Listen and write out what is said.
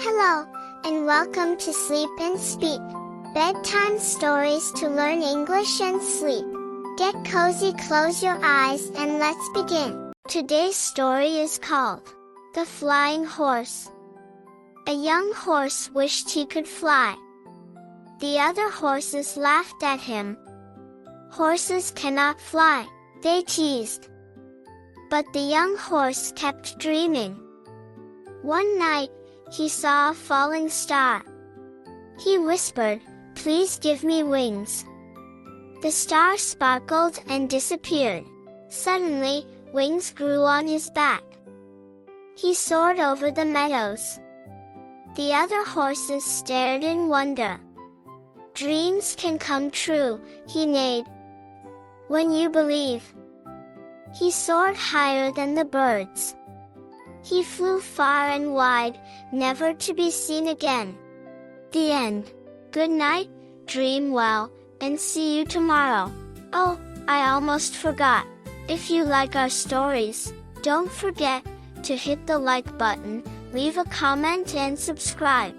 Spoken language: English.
Hello, and welcome to Sleep and Speak, bedtime stories to learn English and sleep. Get cozy, close your eyes, and let's begin. Today's story is called The Flying Horse. A young horse wished he could fly. The other horses laughed at him. Horses cannot fly, they teased. But the young horse kept dreaming. One night, he saw a falling star. He whispered, "Please give me wings." The star sparkled and disappeared. Suddenly, wings grew on his back. He soared over the meadows. The other horses stared in wonder. "Dreams can come true," he neighed. "When you believe." He soared higher than the birds. He flew far and wide, never to be seen again. The end. Good night, dream well, and see you tomorrow. Oh, I almost forgot. If you like our stories, don't forget to hit the like button, leave a comment and subscribe.